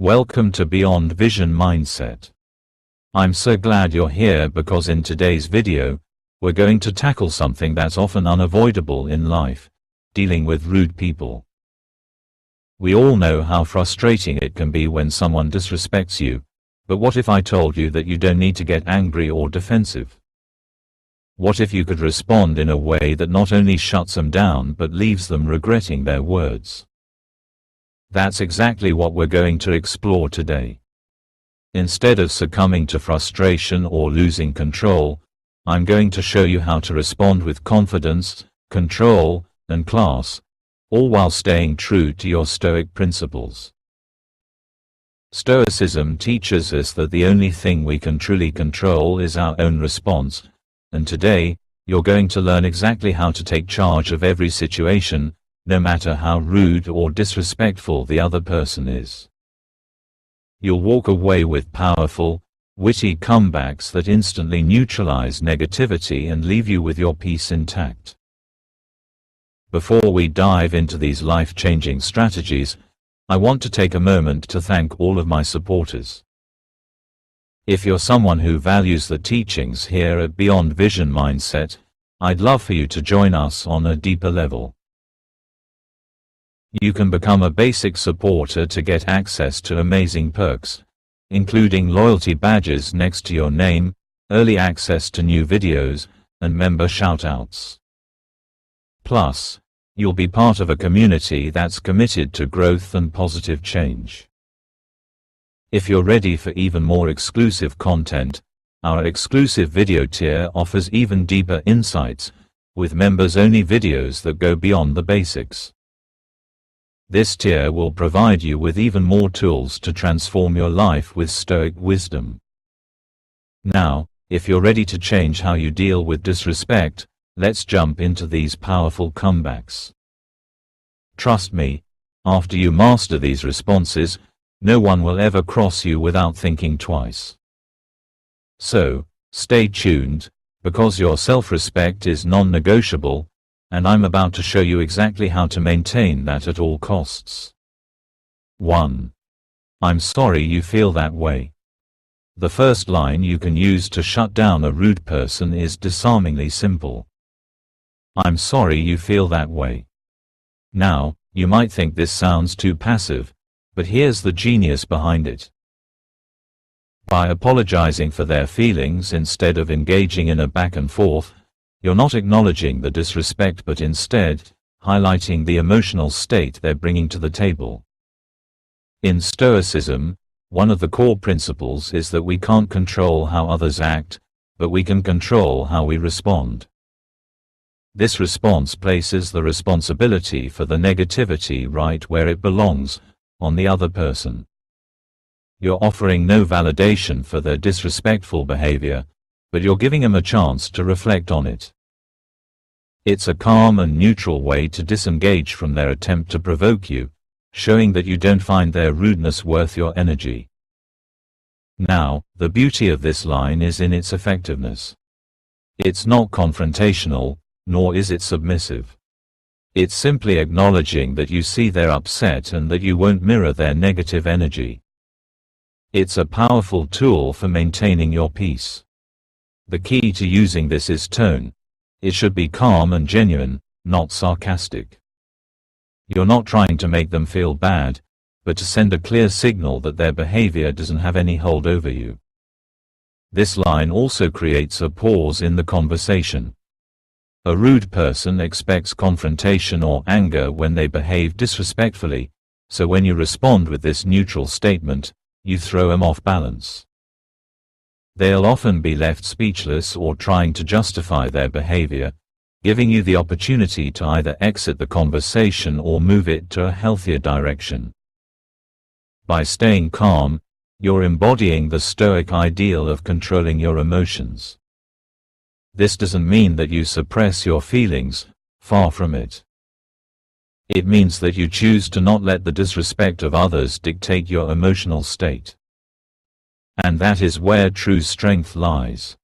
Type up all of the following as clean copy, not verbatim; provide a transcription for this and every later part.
Welcome to Beyond Vision Mindset. I'm so glad you're here because in today's video, we're going to tackle something that's often unavoidable in life, dealing with rude people. We all know how frustrating it can be when someone disrespects you, but what if I told you that you don't need to get angry or defensive? What if you could respond in a way that not only shuts them down but leaves them regretting their words? That's exactly what we're going to explore today. Instead of succumbing to frustration or losing control, I'm going to show you how to respond with confidence, control, and class, all while staying true to your Stoic principles. Stoicism teaches us that the only thing we can truly control is our own response, and today, you're going to learn exactly how to take charge of every situation, no matter how rude or disrespectful the other person is. You'll walk away with powerful, witty comebacks that instantly neutralize negativity and leave you with your peace intact. Before we dive into these life-changing strategies, I want to take a moment to thank all of my supporters. If you're someone who values the teachings here at Beyond Vision Mindset, I'd love for you to join us on a deeper level. You can become a basic supporter to get access to amazing perks, including loyalty badges next to your name, early access to new videos, and member shoutouts. Plus, you'll be part of a community that's committed to growth and positive change. If you're ready for even more exclusive content, our exclusive video tier offers even deeper insights, with members-only videos that go beyond the basics. This tier will provide you with even more tools to transform your life with Stoic wisdom. Now, if you're ready to change how you deal with disrespect, let's jump into these powerful comebacks. Trust me, after you master these responses, no one will ever cross you without thinking twice. So, stay tuned, because your self-respect is non-negotiable, and I'm about to show you exactly how to maintain that at all costs. 1. I'm sorry you feel that way. The first line you can use to shut down a rude person is disarmingly simple. I'm sorry you feel that way. Now, you might think this sounds too passive, but here's the genius behind it. By apologizing for their feelings instead of engaging in a back and forth, you're not acknowledging the disrespect but instead, highlighting the emotional state they're bringing to the table. In Stoicism, one of the core principles is that we can't control how others act, but we can control how we respond. This response places the responsibility for the negativity right where it belongs, on the other person. You're offering no validation for their disrespectful behavior, but you're giving them a chance to reflect on it. It's a calm and neutral way to disengage from their attempt to provoke you, showing that you don't find their rudeness worth your energy. Now, the beauty of this line is in its effectiveness. It's not confrontational, nor is it submissive. It's simply acknowledging that you see they're upset and that you won't mirror their negative energy. It's a powerful tool for maintaining your peace. The key to using this is tone. It should be calm and genuine, not sarcastic. You're not trying to make them feel bad, but to send a clear signal that their behavior doesn't have any hold over you. This line also creates a pause in the conversation. A rude person expects confrontation or anger when they behave disrespectfully, so when you respond with this neutral statement, you throw them off balance. They'll often be left speechless or trying to justify their behavior, giving you the opportunity to either exit the conversation or move it to a healthier direction. By staying calm, you're embodying the Stoic ideal of controlling your emotions. This doesn't mean that you suppress your feelings, far from it. It means that you choose to not let the disrespect of others dictate your emotional state. And that is where true strength lies.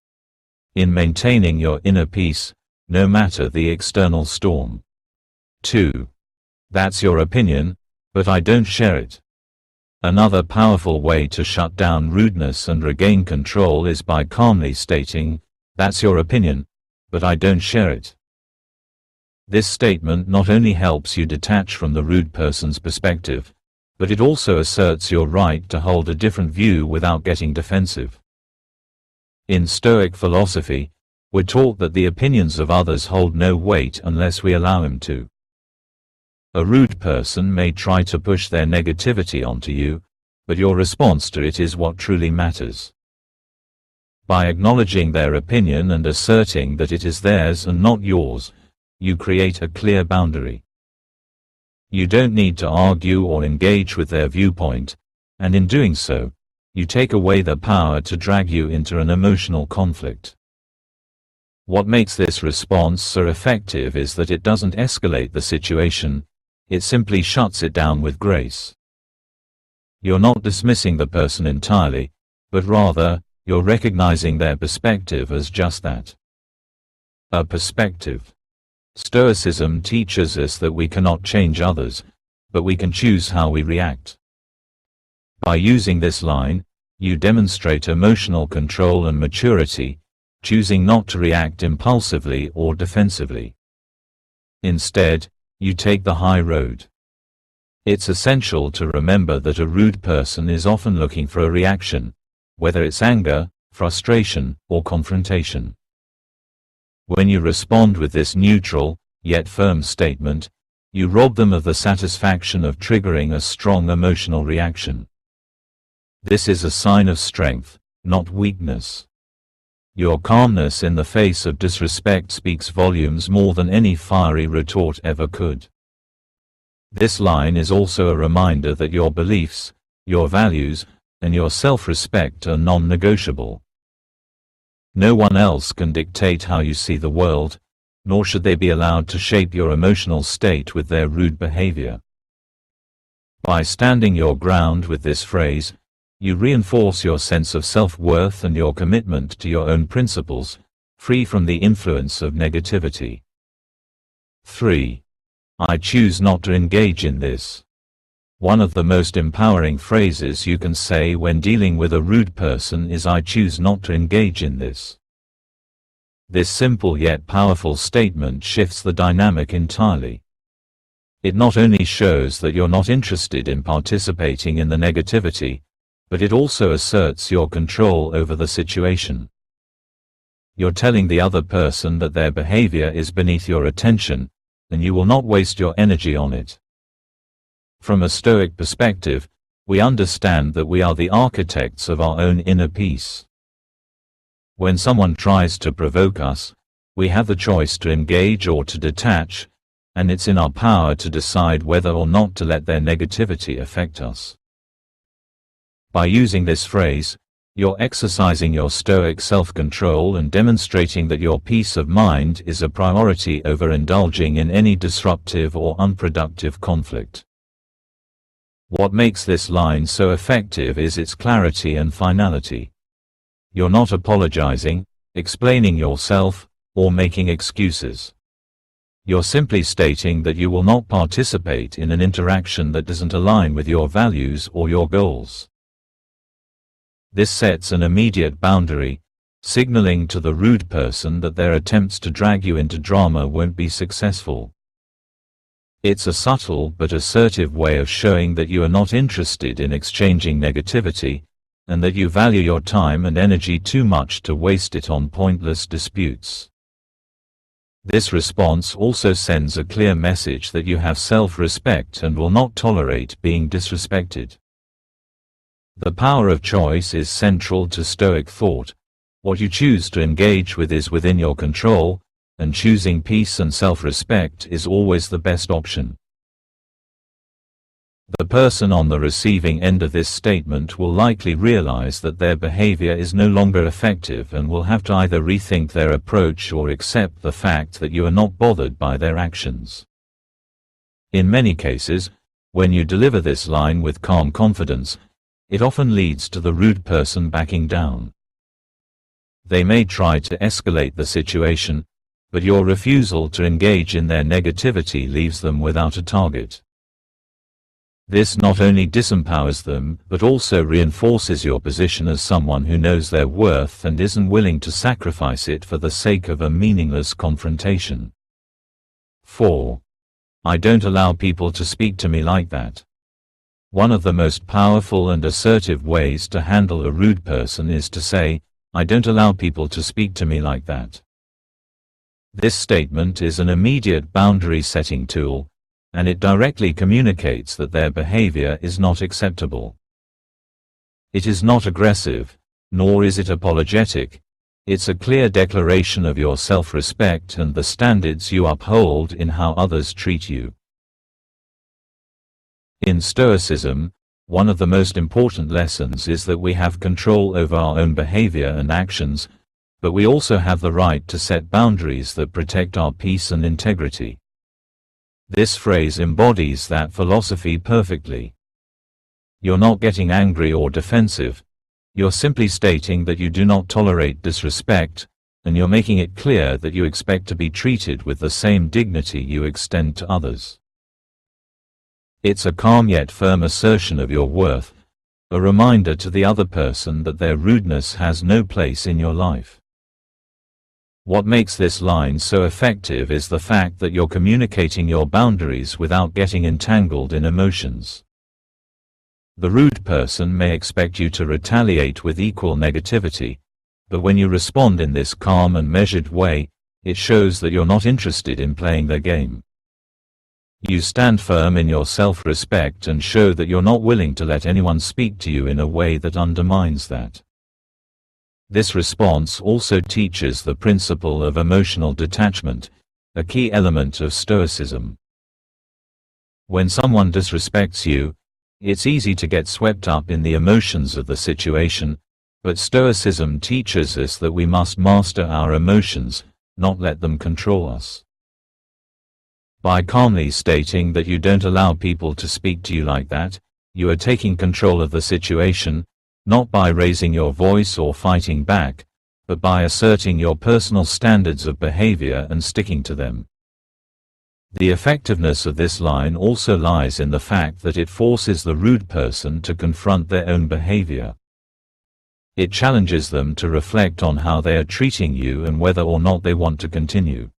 In maintaining your inner peace, no matter the external storm. 2. That's your opinion, but I don't share it. Another powerful way to shut down rudeness and regain control is by calmly stating, "That's your opinion, but I don't share it." This statement not only helps you detach from the rude person's perspective, but it also asserts your right to hold a different view without getting defensive. In Stoic philosophy, we're taught that the opinions of others hold no weight unless we allow them to. A rude person may try to push their negativity onto you, but your response to it is what truly matters. By acknowledging their opinion and asserting that it is theirs and not yours, you create a clear boundary. You don't need to argue or engage with their viewpoint, and in doing so, you take away the power to drag you into an emotional conflict. What makes this response so effective is that it doesn't escalate the situation, it simply shuts it down with grace. You're not dismissing the person entirely, but rather, you're recognizing their perspective as just that. A perspective. Stoicism teaches us that we cannot change others, but we can choose how we react. By using this line, you demonstrate emotional control and maturity, choosing not to react impulsively or defensively. Instead, you take the high road. It's essential to remember that a rude person is often looking for a reaction, whether it's anger, frustration, or confrontation. When you respond with this neutral, yet firm statement, you rob them of the satisfaction of triggering a strong emotional reaction. This is a sign of strength, not weakness. Your calmness in the face of disrespect speaks volumes more than any fiery retort ever could. This line is also a reminder that your beliefs, your values, and your self-respect are non-negotiable. No one else can dictate how you see the world, nor should they be allowed to shape your emotional state with their rude behavior. By standing your ground with this phrase, you reinforce your sense of self-worth and your commitment to your own principles, free from the influence of negativity. 3. I choose not to engage in this. One of the most empowering phrases you can say when dealing with a rude person is "I choose not to engage in this." This simple yet powerful statement shifts the dynamic entirely. It not only shows that you're not interested in participating in the negativity, but it also asserts your control over the situation. You're telling the other person that their behavior is beneath your attention, and you will not waste your energy on it. From a Stoic perspective, we understand that we are the architects of our own inner peace. When someone tries to provoke us, we have the choice to engage or to detach, and it's in our power to decide whether or not to let their negativity affect us. By using this phrase, you're exercising your Stoic self-control and demonstrating that your peace of mind is a priority over indulging in any disruptive or unproductive conflict. What makes this line so effective is its clarity and finality. You're not apologizing, explaining yourself, or making excuses. You're simply stating that you will not participate in an interaction that doesn't align with your values or your goals. This sets an immediate boundary, signaling to the rude person that their attempts to drag you into drama won't be successful. It's a subtle but assertive way of showing that you are not interested in exchanging negativity, and that you value your time and energy too much to waste it on pointless disputes. This response also sends a clear message that you have self-respect and will not tolerate being disrespected. The power of choice is central to Stoic thought. What you choose to engage with is within your control, and choosing peace and self-respect is always the best option. The person on the receiving end of this statement will likely realize that their behavior is no longer effective and will have to either rethink their approach or accept the fact that you are not bothered by their actions. In many cases, when you deliver this line with calm confidence, it often leads to the rude person backing down. They may try to escalate the situation, but your refusal to engage in their negativity leaves them without a target. This not only disempowers them, but also reinforces your position as someone who knows their worth and isn't willing to sacrifice it for the sake of a meaningless confrontation. 4. I don't allow people to speak to me like that. One of the most powerful and assertive ways to handle a rude person is to say, I don't allow people to speak to me like that. This statement is an immediate boundary-setting tool, and it directly communicates that their behavior is not acceptable. It is not aggressive, nor is it apologetic. It's a clear declaration of your self-respect and the standards you uphold in how others treat you. In Stoicism, one of the most important lessons is that we have control over our own behavior and actions, but we also have the right to set boundaries that protect our peace and integrity. This phrase embodies that philosophy perfectly. You're not getting angry or defensive. You're simply stating that you do not tolerate disrespect, and you're making it clear that you expect to be treated with the same dignity you extend to others. It's a calm yet firm assertion of your worth, a reminder to the other person that their rudeness has no place in your life. What makes this line so effective is the fact that you're communicating your boundaries without getting entangled in emotions. The rude person may expect you to retaliate with equal negativity, but when you respond in this calm and measured way, it shows that you're not interested in playing their game. You stand firm in your self-respect and show that you're not willing to let anyone speak to you in a way that undermines that. This response also teaches the principle of emotional detachment, a key element of Stoicism. When someone disrespects you, it's easy to get swept up in the emotions of the situation, but Stoicism teaches us that we must master our emotions, not let them control us. By calmly stating that you don't allow people to speak to you like that, you are taking control of the situation, not by raising your voice or fighting back, but by asserting your personal standards of behavior and sticking to them. The effectiveness of this line also lies in the fact that it forces the rude person to confront their own behavior. It challenges them to reflect on how they are treating you and whether or not they want to continue.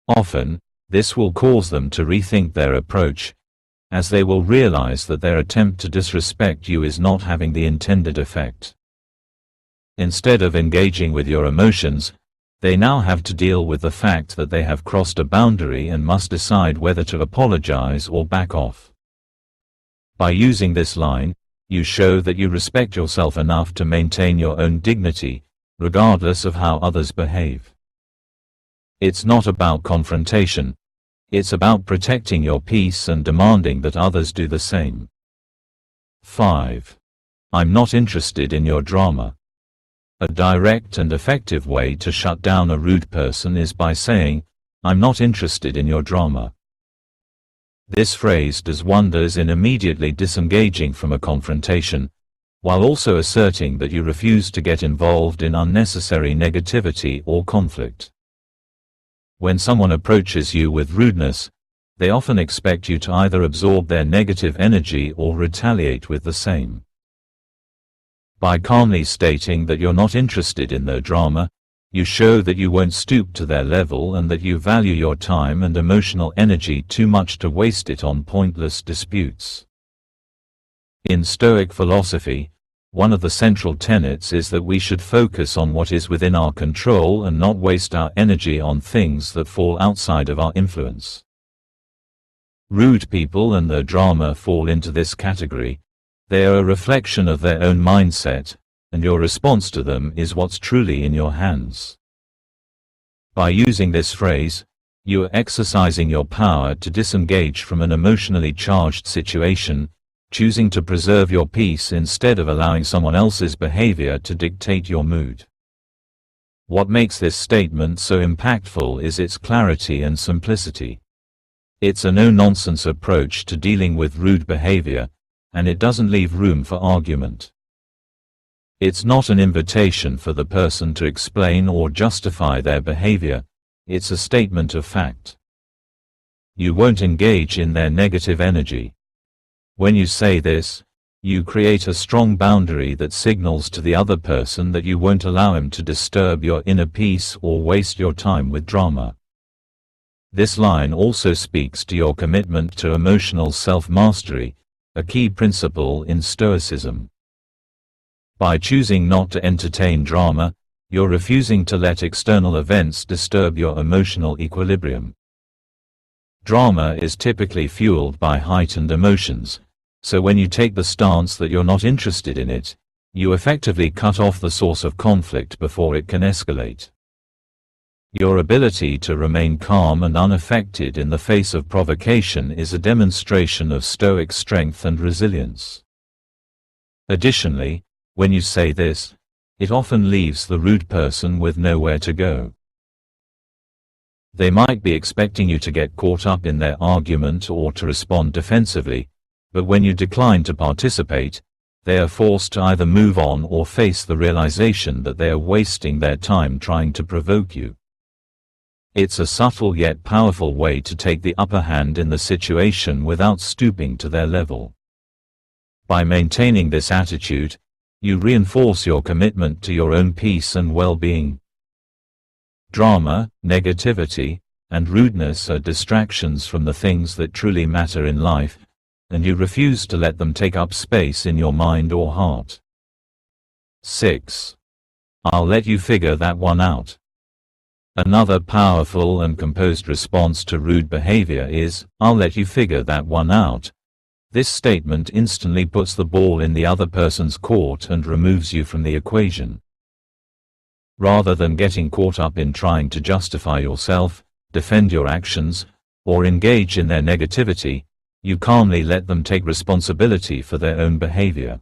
Often, this will cause them to rethink their approach, as they will realize that their attempt to disrespect you is not having the intended effect. Instead of engaging with your emotions, they now have to deal with the fact that they have crossed a boundary and must decide whether to apologize or back off. By using this line, you show that you respect yourself enough to maintain your own dignity, regardless of how others behave. It's not about confrontation. It's about protecting your peace and demanding that others do the same. 5. I'm not interested in your drama. A direct and effective way to shut down a rude person is by saying, I'm not interested in your drama. This phrase does wonders in immediately disengaging from a confrontation, while also asserting that you refuse to get involved in unnecessary negativity or conflict. When someone approaches you with rudeness, they often expect you to either absorb their negative energy or retaliate with the same. By calmly stating that you're not interested in their drama, you show that you won't stoop to their level and that you value your time and emotional energy too much to waste it on pointless disputes. In Stoic philosophy, one of the central tenets is that we should focus on what is within our control and not waste our energy on things that fall outside of our influence. Rude people and their drama fall into this category. They are a reflection of their own mindset, and your response to them is what's truly in your hands. By using this phrase, you are exercising your power to disengage from an emotionally charged situation, choosing to preserve your peace instead of allowing someone else's behavior to dictate your mood. What makes this statement so impactful is its clarity and simplicity. It's a no-nonsense approach to dealing with rude behavior, and it doesn't leave room for argument. It's not an invitation for the person to explain or justify their behavior, it's a statement of fact. You won't engage in their negative energy. When you say this, you create a strong boundary that signals to the other person that you won't allow him to disturb your inner peace or waste your time with drama. This line also speaks to your commitment to emotional self-mastery, a key principle in Stoicism. By choosing not to entertain drama, you're refusing to let external events disturb your emotional equilibrium. Drama is typically fueled by heightened emotions, so when you take the stance that you're not interested in it, you effectively cut off the source of conflict before it can escalate. Your ability to remain calm and unaffected in the face of provocation is a demonstration of Stoic strength and resilience. Additionally, when you say this, it often leaves the rude person with nowhere to go. They might be expecting you to get caught up in their argument or to respond defensively, but when you decline to participate, they are forced to either move on or face the realization that they are wasting their time trying to provoke you. It's a subtle yet powerful way to take the upper hand in the situation without stooping to their level. By maintaining this attitude, you reinforce your commitment to your own peace and well-being. Drama, negativity, and rudeness are distractions from the things that truly matter in life, and you refuse to let them take up space in your mind or heart. 6. I'll let you figure that one out. Another powerful and composed response to rude behavior is, "I'll let you figure that one out." This statement instantly puts the ball in the other person's court and removes you from the equation. Rather than getting caught up in trying to justify yourself, defend your actions, or engage in their negativity, you calmly let them take responsibility for their own behavior.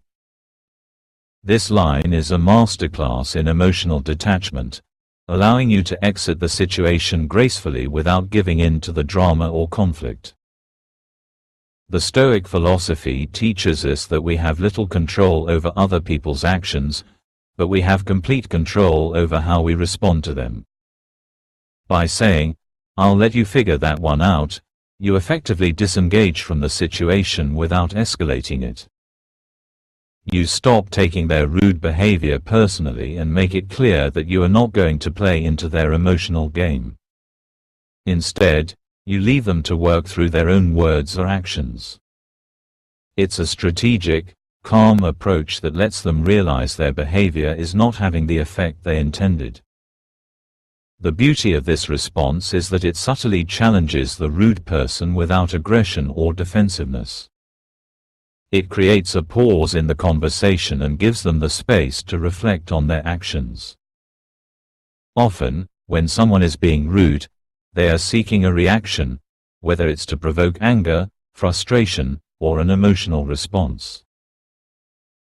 This line is a masterclass in emotional detachment, allowing you to exit the situation gracefully without giving in to the drama or conflict. The Stoic philosophy teaches us that we have little control over other people's actions, but we have complete control over how we respond to them. By saying, "I'll let you figure that one out," you effectively disengage from the situation without escalating it. You stop taking their rude behavior personally and make it clear that you are not going to play into their emotional game. Instead, you leave them to work through their own words or actions. It's a strategic, calm approach that lets them realize their behavior is not having the effect they intended. The beauty of this response is that it subtly challenges the rude person without aggression or defensiveness. It creates a pause in the conversation and gives them the space to reflect on their actions. Often, when someone is being rude, they are seeking a reaction, whether it's to provoke anger, frustration, or an emotional response.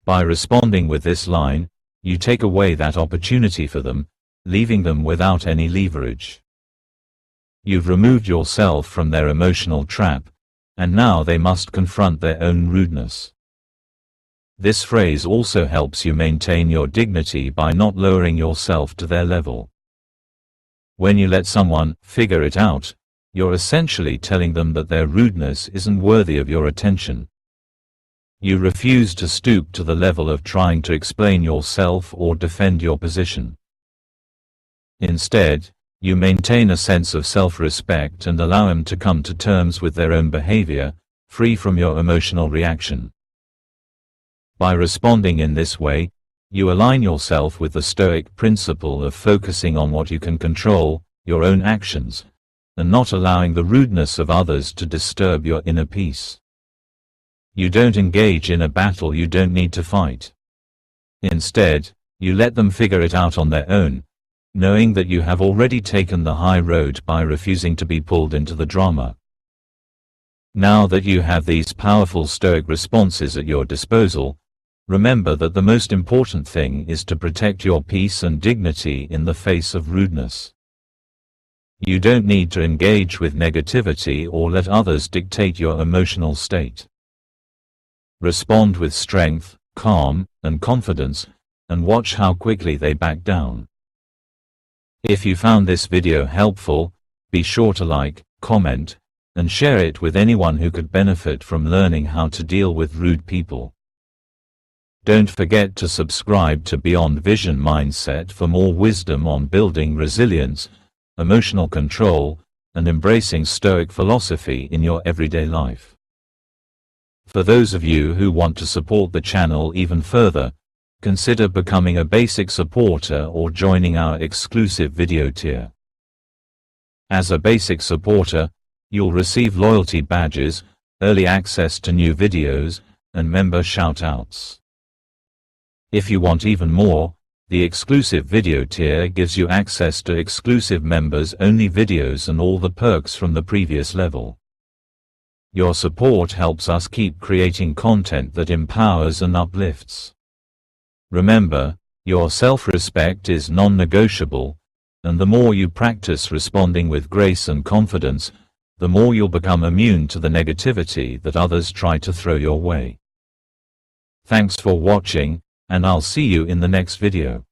By responding with this line, you take away that opportunity for them, leaving them without any leverage. You've removed yourself from their emotional trap, and now they must confront their own rudeness. This phrase also helps you maintain your dignity by not lowering yourself to their level. When you let someone figure it out, you're essentially telling them that their rudeness isn't worthy of your attention. You refuse to stoop to the level of trying to explain yourself or defend your position. Instead, you maintain a sense of self-respect and allow them to come to terms with their own behavior, free from your emotional reaction. By responding in this way, you align yourself with the Stoic principle of focusing on what you can control, your own actions, and not allowing the rudeness of others to disturb your inner peace. You don't engage in a battle you don't need to fight. Instead, you let them figure it out on their own, knowing that you have already taken the high road by refusing to be pulled into the drama. Now that you have these powerful Stoic responses at your disposal, remember that the most important thing is to protect your peace and dignity in the face of rudeness. You don't need to engage with negativity or let others dictate your emotional state. Respond with strength, calm, and confidence, and watch how quickly they back down. If you found this video helpful, be sure to like, comment, and share it with anyone who could benefit from learning how to deal with rude people. Don't forget to subscribe to Beyond Vision Mindset for more wisdom on building resilience, emotional control, and embracing Stoic philosophy in your everyday life. For those of you who want to support the channel even further, consider becoming a basic supporter or joining our exclusive video tier. As a basic supporter, you'll receive loyalty badges, early access to new videos, and member shoutouts. If you want even more, the exclusive video tier gives you access to exclusive members-only videos and all the perks from the previous level. Your support helps us keep creating content that empowers and uplifts. Remember, your self-respect is non-negotiable, and the more you practice responding with grace and confidence, the more you'll become immune to the negativity that others try to throw your way. Thanks for watching, and I'll see you in the next video.